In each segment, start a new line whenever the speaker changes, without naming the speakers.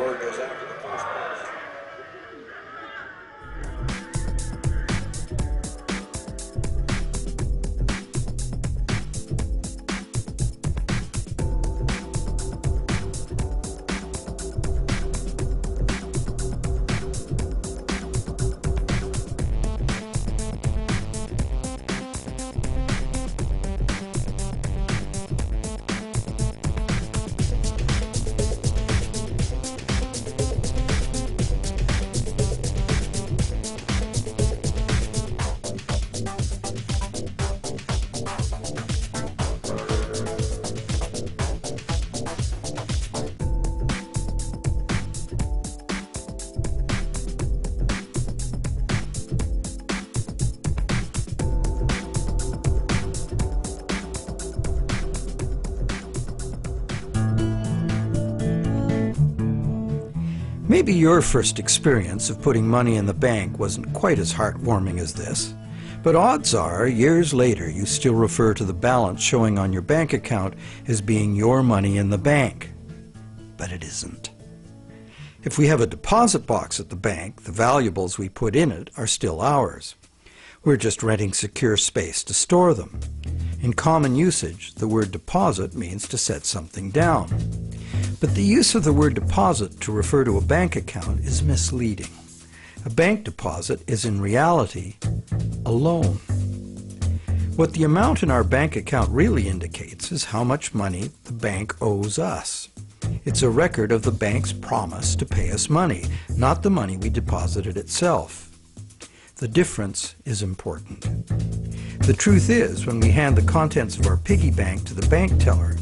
borrower goes after the first price.
Maybe your first experience of putting money in the bank wasn't quite as heartwarming as this, but odds are, years later, you still refer to the balance showing on your bank account as being your money in the bank. But it isn't. If we have a deposit box at the bank, the valuables we put in it are still ours. We're just renting secure space to store them. In common usage, the word deposit means to set something down. But the use of the word deposit to refer to a bank account is misleading. A bank deposit is in reality a loan. What the amount in our bank account really indicates is how much money the bank owes us. It's a record of the bank's promise to pay us money, not the money we deposited itself. The difference is important. The truth is, when we hand the contents of our piggy bank to the bank teller,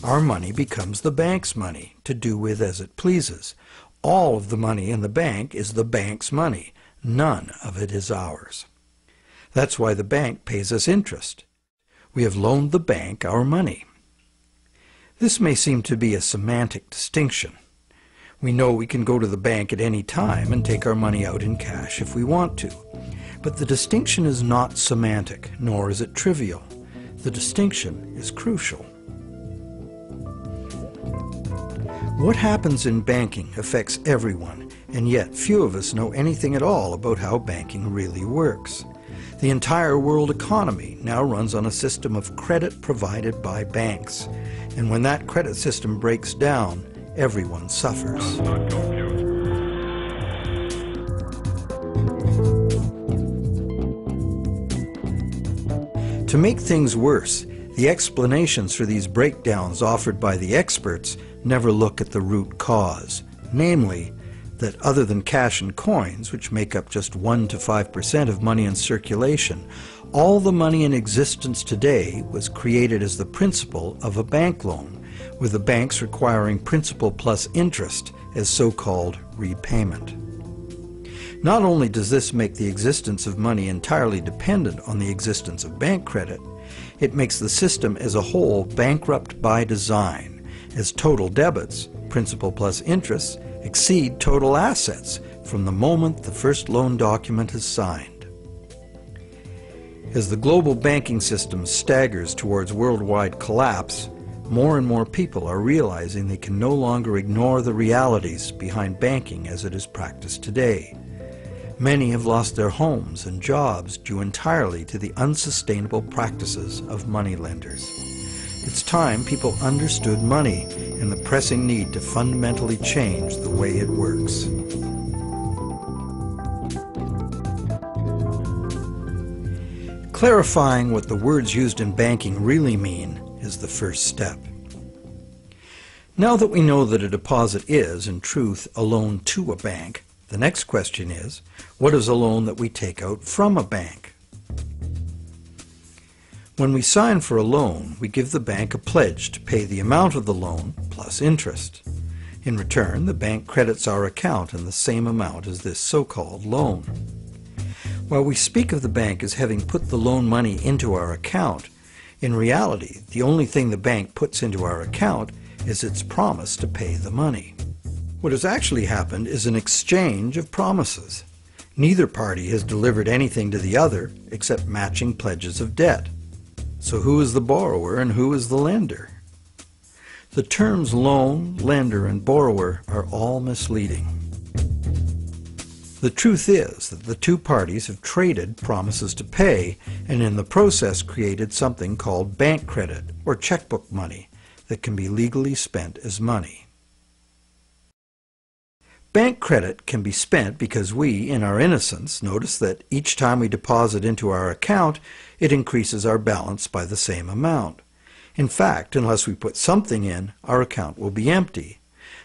our money becomes the bank's money to do with as it pleases. All of the money in the bank is the bank's money. None of it is ours. That's why the bank pays us interest. We have loaned the bank our money. This may seem to be a semantic distinction. We know we can go to the bank at any time and take our money out in cash if we want to. But the distinction is not semantic, nor is it trivial. The distinction is crucial. What happens in banking affects everyone, and yet few of us know anything at all about how banking really works. The entire world economy now runs on a system of credit provided by banks, and when that credit system breaks down, everyone suffers. To make things worse, the explanations for these breakdowns offered by the experts never look at the root cause, namely, that other than cash and coins, which make up just 1 to 5% of money in circulation, all the money in existence today was created as the principal of a bank loan, with the banks requiring principal plus interest as so-called repayment. Not only does this make the existence of money entirely dependent on the existence of bank credit, it makes the system as a whole bankrupt by design, as total debits, principal plus interest, exceed total assets from the moment the first loan document is signed. As the global banking system staggers towards worldwide collapse, more and more people are realizing they can no longer ignore the realities behind banking as it is practiced today. Many have lost their homes and jobs due entirely to the unsustainable practices of moneylenders. It's time people understood money and the pressing need to fundamentally change the way it works. Clarifying what the words used in banking really mean is the first step. Now that we know that a deposit is, in truth, a loan to a bank, the next question is, what is a loan that we take out from a bank? When we sign for a loan, we give the bank a pledge to pay the amount of the loan plus interest. In return, the bank credits our account in the same amount as this so-called loan. While we speak of the bank as having put the loan money into our account, in reality, the only thing the bank puts into our account is its promise to pay the money. What has actually happened is an exchange of promises. Neither party has delivered anything to the other except matching pledges of debt. So who is the borrower and who is the lender? The terms loan, lender, and borrower are all misleading. The truth is that the two parties have traded promises to pay and in the process created something called bank credit or checkbook money that can be legally spent as money. Bank credit can be spent because we, in our innocence, notice that each time we deposit into our account, it increases our balance by the same amount. In fact, unless we put something in, our account will be empty.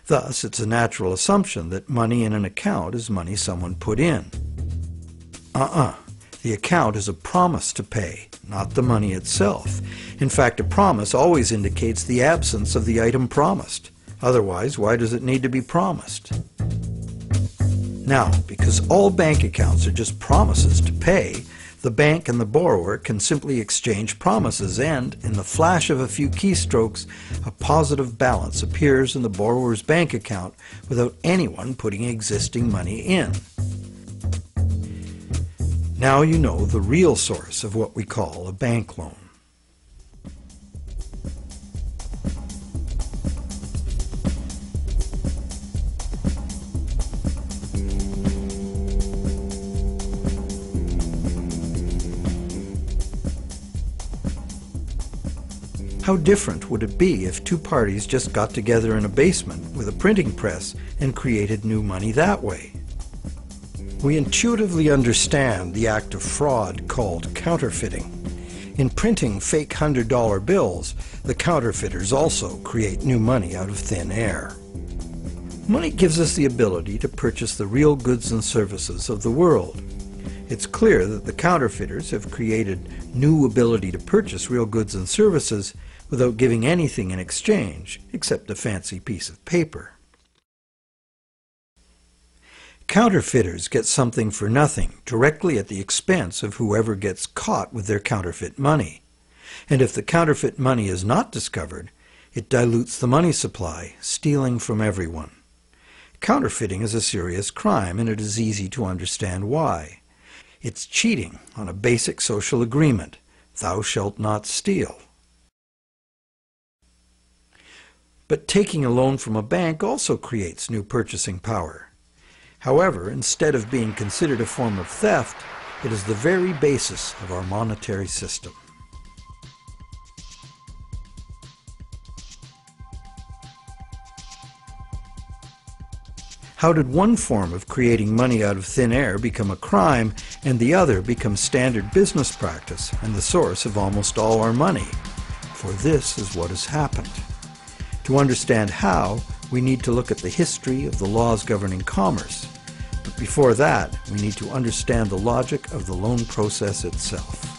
Thus, it's a natural assumption that money in an account is money someone put in. The account is a promise to pay, not the money itself. In fact, a promise always indicates the absence of the item promised. Otherwise, why does it need to be promised? Now, because all bank accounts are just promises to pay, the bank and the borrower can simply exchange promises and, in the flash of a few keystrokes, a positive balance appears in the borrower's bank account without anyone putting existing money in. Now you know the real source of what we call a bank loan. How different would it be if two parties just got together in a basement with a printing press and created new money that way? We intuitively understand the act of fraud called counterfeiting. In printing fake $100 bills, the counterfeiters also create new money out of thin air. Money gives us the ability to purchase the real goods and services of the world. It's clear that the counterfeiters have created new ability to purchase real goods and services without giving anything in exchange except a fancy piece of paper. Counterfeiters get something for nothing directly at the expense of whoever gets caught with their counterfeit money. And if the counterfeit money is not discovered, it dilutes the money supply, stealing from everyone. Counterfeiting is a serious crime, and it is easy to understand why. It's cheating on a basic social agreement, thou shalt not steal. But taking a loan from a bank also creates new purchasing power. However, instead of being considered a form of theft, it is the very basis of our monetary system. How did one form of creating money out of thin air become a crime and the other become standard business practice and the source of almost all our money? For this is what has happened. To understand how, we need to look at the history of the laws governing commerce. But before that, we need to understand the logic of the loan process itself.